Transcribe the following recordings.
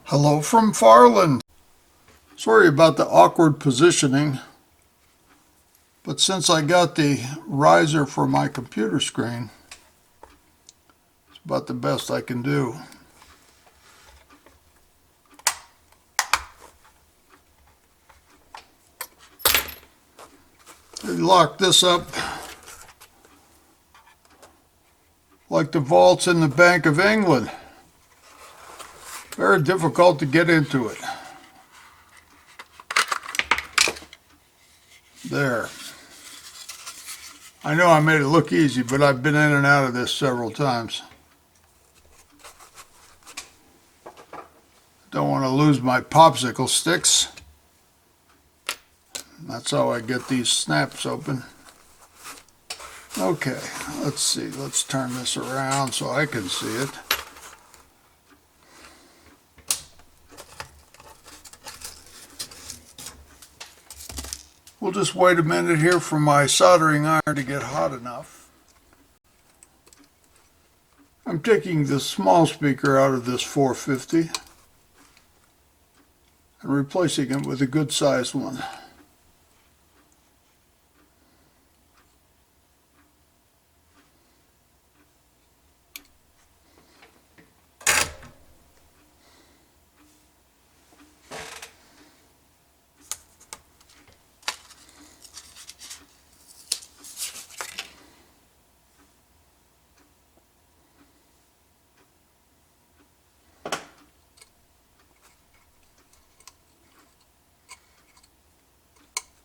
Hello from Farland. Sorry about the awkward positioning, but since I got the riser for my computer screen, it's about the best I can do. They lock this up like the vaults in the Bank of England. Very difficult to get into it. There. I know I made it look easy, but I've been in and out of this several times. Don't want to lose my popsicle sticks. That's how I get these snaps open. Okay, let's see. Let's turn this around so I can see it. We'll just wait a minute here for my soldering iron to get hot enough. I'm taking the small speaker out of this 450 and replacing it with a good sized one.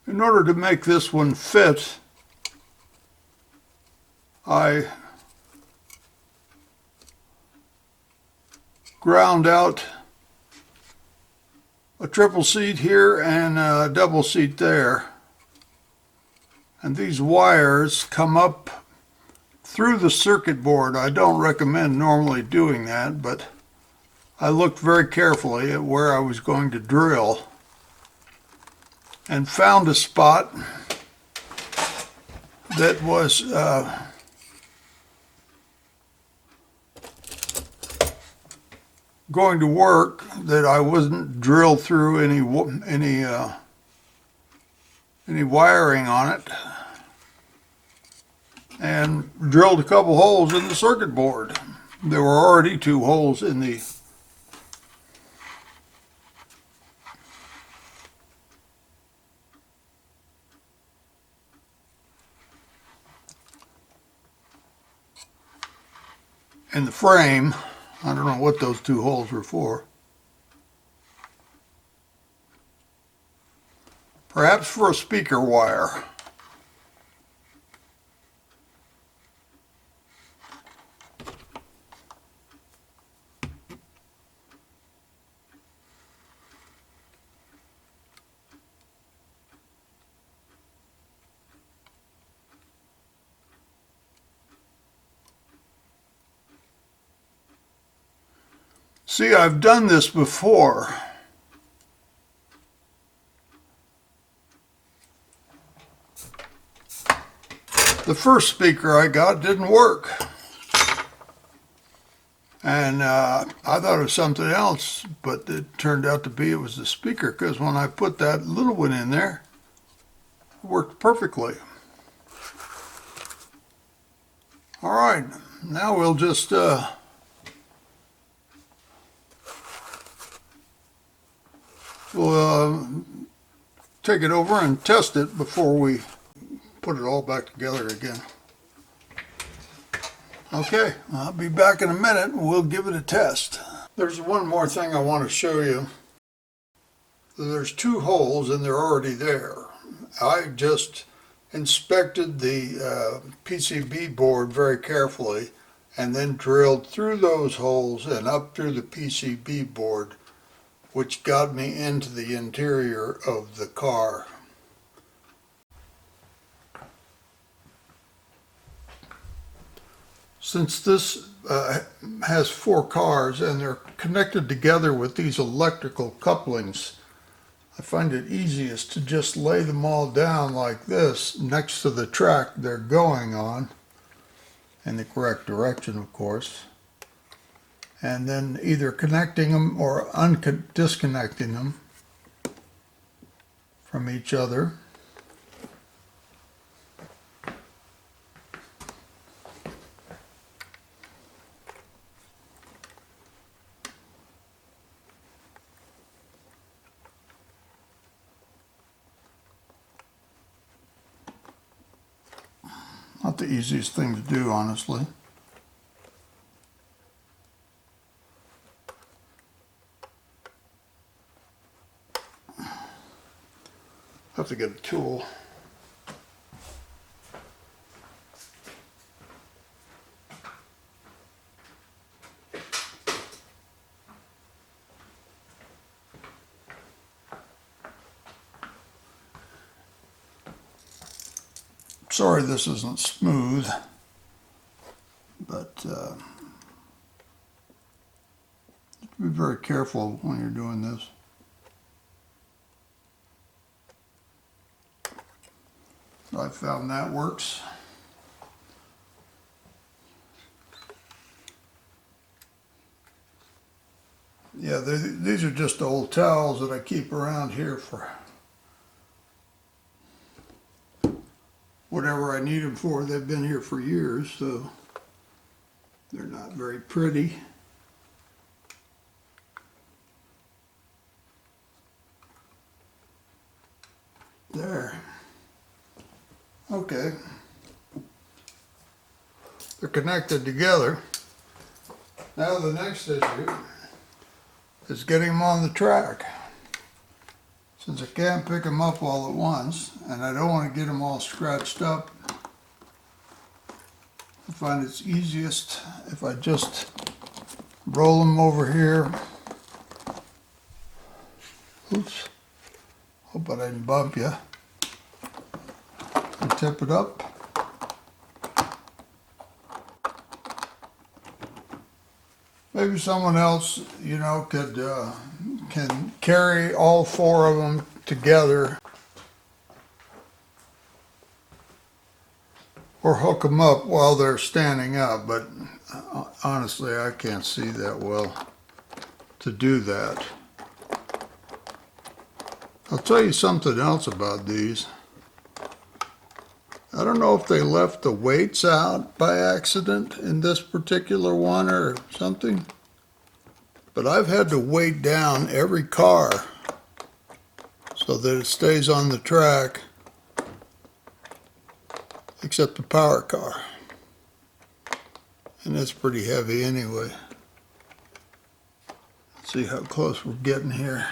In order to make this one fit, I ground out a triple seat here and a double seat there. And these wires come up through the circuit board. I don't recommend normally doing that, but I looked very carefully at where I was going to drill and found a spot that was going to work, that I wouldn't drill through any wiring on it, and drilled a couple holes in the circuit board. There were already 2 holes in the frame. I don't know what those 2 holes were for. Perhaps for a speaker wire. See, I've done this before. The first speaker I got didn't work. And I thought it was something else, but it turned out to be it was the speaker, because when I put that little one in there, it worked perfectly. All right, now we'll just we'll take it over and test it before we put it all back together again. Okay, I'll be back in a minute and we'll give it a test. There's one more thing I want to show you. There's 2 holes and they're already there. I just inspected the PCB board very carefully and then drilled through those holes and up through the PCB board, which got me into the interior of the car. Since this has 4 cars and they're connected together with these electrical couplings, I find it easiest to just lay them all down like this next to the track they're going on, in the correct direction, of course, and then either connecting them or disconnecting them from each other. Not the easiest thing to do, honestly. Have to get a tool. Sorry this isn't smooth, but be very careful when you're doing this. I found that works. Yeah, these are just old towels that I keep around here for whatever I need them for. They've been here for years, so they're not very pretty. There. Okay. They're connected together. Now the next issue is getting them on the track. Since I can't pick them up all at once, and I don't want to get them all scratched up, I find it's easiest if I just roll them over here. Oops. Hope I didn't bump you. And tip it up. Maybe someone else, you know, can carry all four of them together or hook them up while they're standing up, but honestly I can't see that well to do that. I'll tell you something else about these. I don't know if they left the weights out by accident in this particular one or something, but I've had to weight down every car so that it stays on the track except the power car. And it's pretty heavy anyway. Let's see how close we're getting here.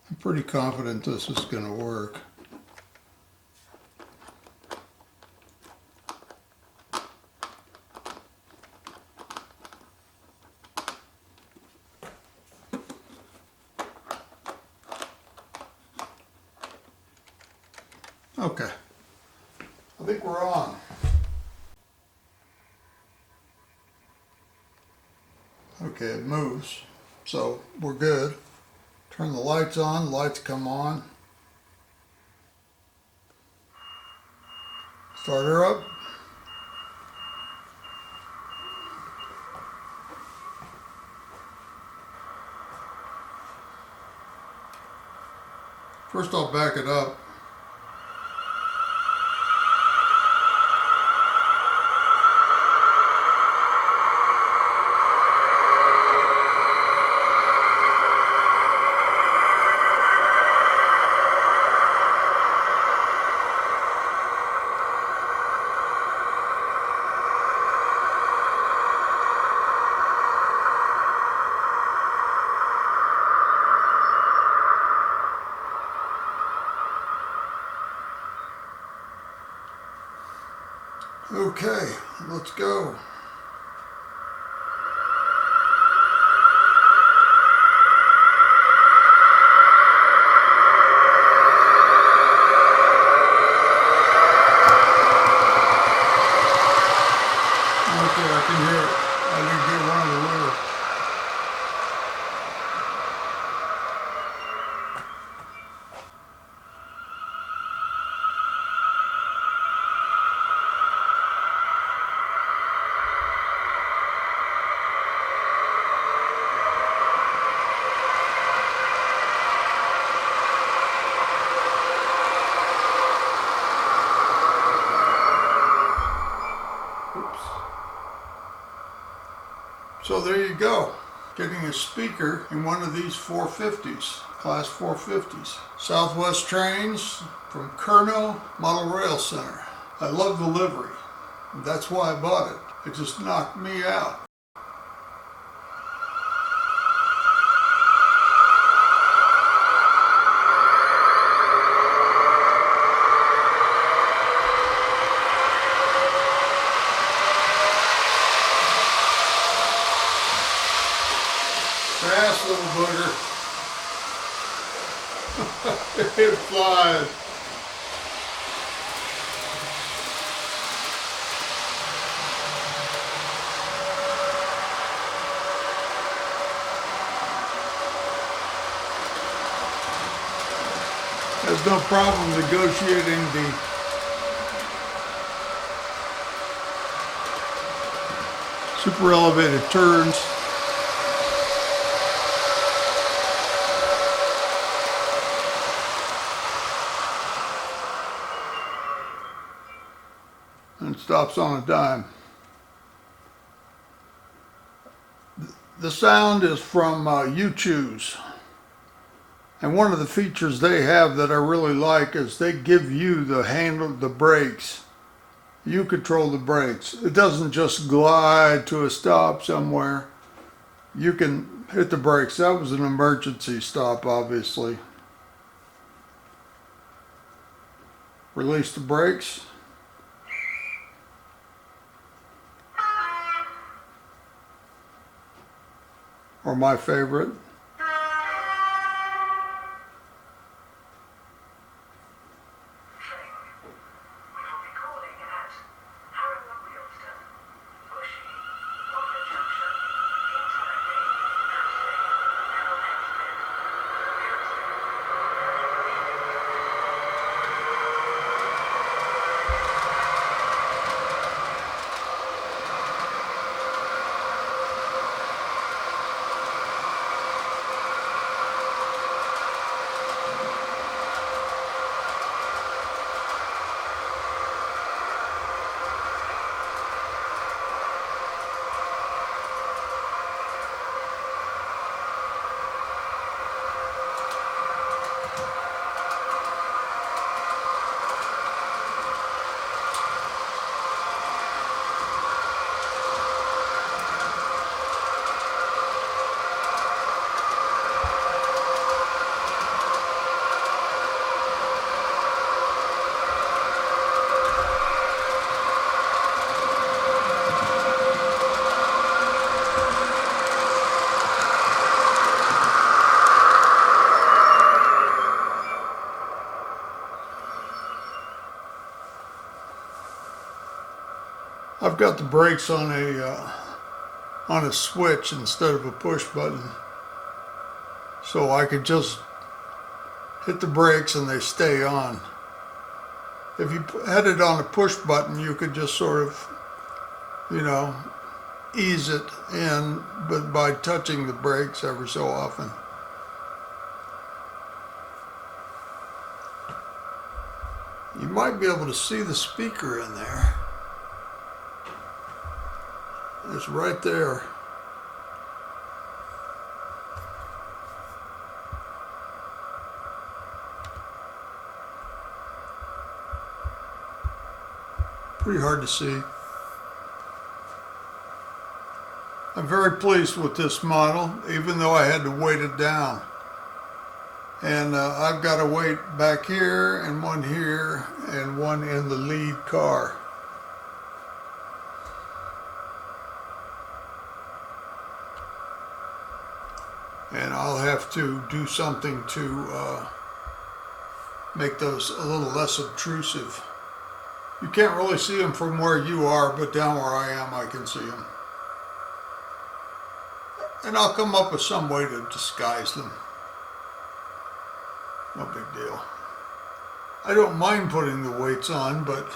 I'm pretty confident this is going to work. Okay, I think we're on. Okay, it moves, so we're good. Turn the lights on, lights come on. Start her up. First I'll back it up. Okay, let's go. Okay, I can hear it. I can get one of the wheels. So there you go. Getting a speaker in one of these 450s, class 450s. Southwest Trains from Kerno Model Rail Center. I love the livery. That's why I bought it. It just knocked me out. Fast little booger. It flies. There's no problem negotiating the super elevated turns. And stops on a dime. The sound is from U-Choose. And one of the features they have that I really like is they give you the handle, the brakes. You control the brakes. It doesn't just glide to a stop somewhere. You can hit the brakes. That was an emergency stop, obviously. Release the brakes. Or my favorite. I've got the brakes on a switch instead of a push button, so I could just hit the brakes and they stay on. If you had it on a push button, you could just sort of, ease it in, but by touching the brakes every so often. You might be able to see the speaker in there. It's right there. Pretty hard to see. I'm very pleased with this model, even though I had to weight it down. And I've got a weight back here and one in the lead car. And I'll have to do something to make those a little less obtrusive. You can't really see them from where you are, but down where I am, I can see them. And I'll come up with some way to disguise them. No big deal. I don't mind putting the weights on, but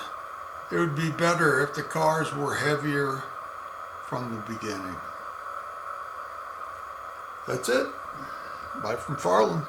it would be better if the cars were heavier from the beginning. That's it. Bye from Farland.